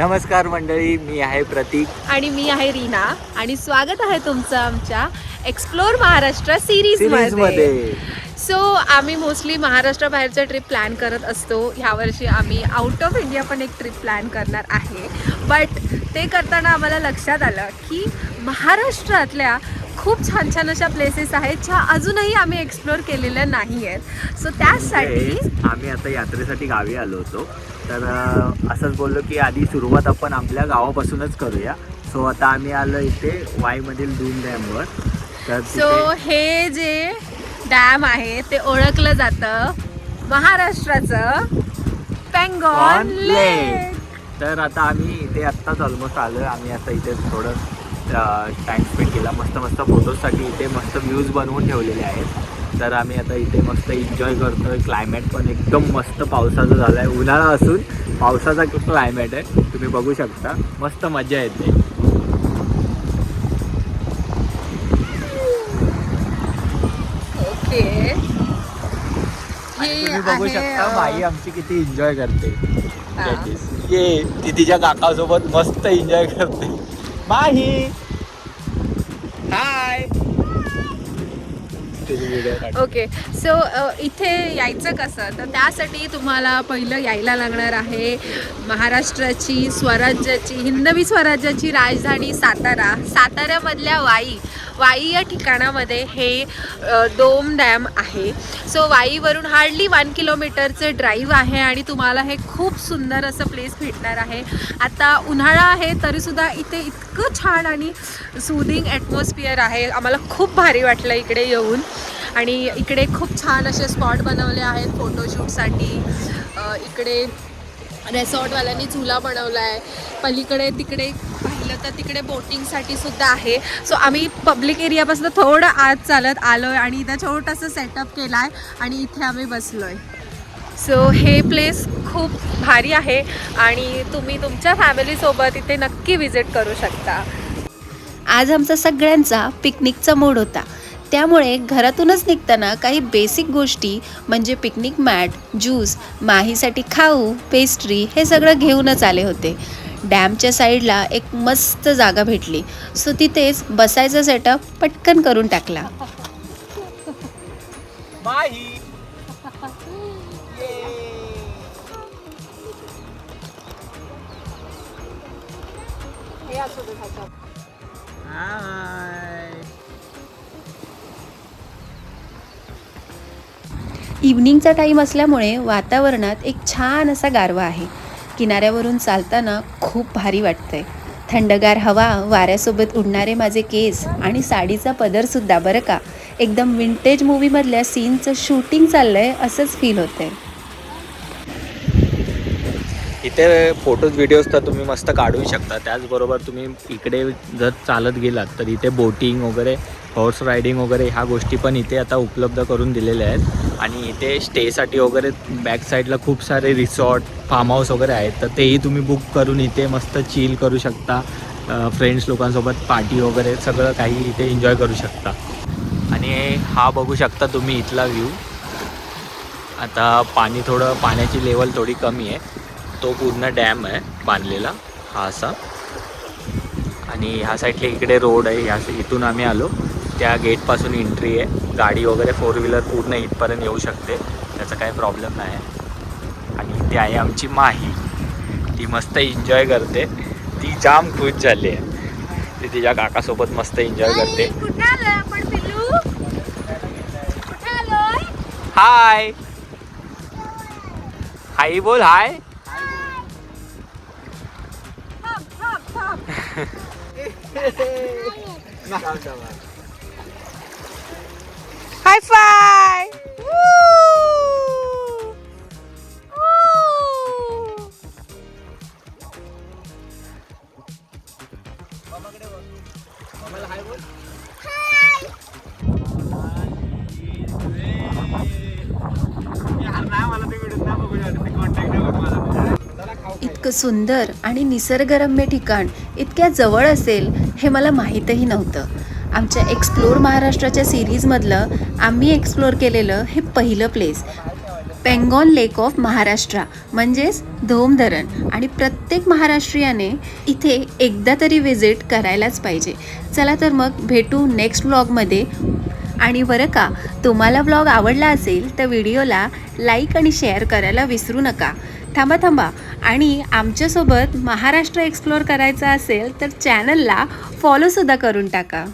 नमस्कार मंडळी, मी आहे प्रतीक आणि मी आहे रीना आणि स्वागत आहे तुमचं आमच्या एक्सप्लोर महाराष्ट्र सिरीजमध्ये. सो आम्ही मोस्टली महाराष्ट्राबाहेरचा ट्रिप प्लॅन करत असतो. ह्यावर्षी आम्ही आउट ऑफ इंडिया पण एक ट्रिप प्लॅन करणार आहे. बट ते करताना आम्हाला लक्षात आलं की महाराष्ट्रातल्या खूप छान छान अशा प्लेसेस आहेत ज्या अजूनही आम्ही एक्सप्लोर केलेल्या नाही आहेत. सो त्यासाठी आम्ही आता यात्रेसाठी गावी आलो होतो. तर असंच बोललो की आधी सुरुवात आपण आपल्या गावापासूनच करूया. सो आता आम्ही आलो इथे वाईमधील दून डॅमवर. तर सो हे जे डॅम आहे ते ओळखलं जातं महाराष्ट्राचं पेंगॉन लेक. तर आता आम्ही इथे आत्ताच ऑलमोस्ट आलो आहे. आम्ही आता इथे थोडं टाईम स्पेंड केला. मस्त मस्त फोटोजसाठी इथे मस्त व्ह्यूज बनवून ठेवलेले आहेत. तर आम्ही आता इथे मस्त एन्जॉय करतो आहे. क्लायमेट पण एकदम मस्त पावसाचं झालं आहे. उन्हाळा असून पावसाचा क्लायमेट आहे, तुम्ही बघू शकता. मस्त मजा येते. ओके, तुम्ही बघू शकता बाई आमची किती एन्जॉय करते. ये ती तिच्या काकासोबत मस्त एन्जॉय करते. माही हाय. ओके, सो इथे यायचं कसं, तर त्यासाठी तुम्हाला पहिलं यायला लागणार आहे महाराष्ट्राची स्वराज्याची हिंदवी स्वराज्याची राजधानी सातारा. साताऱ्यामधल्या वाई या ठिकाणामध्ये हे डोम डॅम आहे. सो वाईवरून हार्डली 1 किलोमीटरचं ड्राईव्ह आहे आणि तुम्हाला हे खूप सुंदर असं प्लेस भेटणार आहे. आता उन्हाळा आहे तरीसुद्धा इथे इतकं छान आणि सूदिंग ॲटमॉस्फिअर आहे. आम्हाला खूप भारी वाटलं इकडे येऊन. आणि इकडे खूप छान असे स्पॉट बनवले आहेत फोटोशूटसाठी. इकडे रेसॉर्टवाल्यांनी झुला बनवला आहे. पलीकडे तिकडे पाहिलं तर तिकडे बोटिंगसाठी सुद्धा आहे. सो आम्ही पब्लिक एरियापासून थोडं आत चालत आलो आहे आणि इथं छोटंसं सेटअप केलं आहे आणि इथे आम्ही बसलो आहे. सो हे प्लेस खूप भारी आहे आणि तुम्ही तुमच्या फॅमिलीसोबत इथे नक्की विजिट करू शकता. आज आमचा सगळ्यांचा पिकनिकचा मूड होता, त्यामुळे घरातूनच निघताना काही बेसिक गोष्टी म्हणजे पिकनिक मॅट, ज्यूस, माहीसाठी खाऊ, पेस्ट्री हे सगळं घेऊनच आले होते. डॅमच्या साईडला एक मस्त जागा भेटली, सो तिथेच बसायचा सेटअप पटकन करून टाकला. इव्हनिंगचा टाईम असल्यामुळे वातावरणात एक छान असा गारवा आहे. किनाऱ्यावरून चालताना खूप भारी वाटतंय. थंडगार हवा, वाऱ्यासोबत उडणारे माझे केस आणि साडीचा पदरसुद्धा बरं का. एकदम विंटेज मूवीमधल्या सीनचं शूटिंग चाललंय असंच फील होतंय. इथे फोटोज व्हिडिओज तर तुम्ही मस्त काढू शकता. त्याचबरोबर तुम्ही इकडे जर चालत गेलात तर इथे बोटिंग वगैरे, हॉर्स रायडिंग वगैरे ह्या गोष्टी पण इथे आता उपलब्ध करून दिलेल्या आहेत. आणि इथे स्टेसाठी वगैरे बॅक साईडला खूप सारे रिसॉर्ट, फार्म हाऊस वगैरे आहेत. तर तेही तुम्ही बुक करून इथे मस्त चिल करू शकता. फ्रेंड्स लोकांसोबत पार्टी वगैरे सगळं काही इथे एन्जॉय करू शकता. आणि हा बघू शकता तुम्ही इथला व्ह्यू. आता पाण्याची लेवल थोडी कमी आहे. तो पूर्ण डॅम आहे बांधलेला हा असा. आणि ह्या साईडला इकडे रोड आहे. इथून आम्ही आलो त्या गेटपासून एंट्री आहे. गाडी वगैरे 4 व्हीलर पूर्ण इथपर्यंत येऊ शकते, त्याचा काही प्रॉब्लेम नाही आहे. आणि इथे आहे आमची माही. ती मस्त एन्जॉय करते. ती जाम खुश झाली आहे. ती तिच्या काकासोबत मस्त एन्जॉय करते. हाय हाय बोल. हाय हाय फाय. इतकं सुंदर आणि निसर्गरम्य ठिकाण इतक्या जवळ असेल हे मला माहीतही नव्हतं. आमच्या एक्सप्लोर महाराष्ट्राच्या सिरीजमधलं आम्ही एक्सप्लोर केलेलं हे पहिलं प्लेस. पेंगॉन लेक ऑफ महाराष्ट्र म्हणजेच धोम धरण. आणि प्रत्येक महाराष्ट्रीयाने इथे एकदा तरी विजिट करायलाच पाहिजे. चला तर मग भेटू नेक्स्ट व्लॉगमध्ये. आणि बरं का, तुम्हाला व्लॉग आवडला असेल तर व्हिडिओला लाईक आणि शेअर करायला विसरू नका. थांबा आणि आमच्यासोबत महाराष्ट्र एक्सप्लोअर करायचा असेल तर चॅनलला फॉलोसुद्धा करून टाका.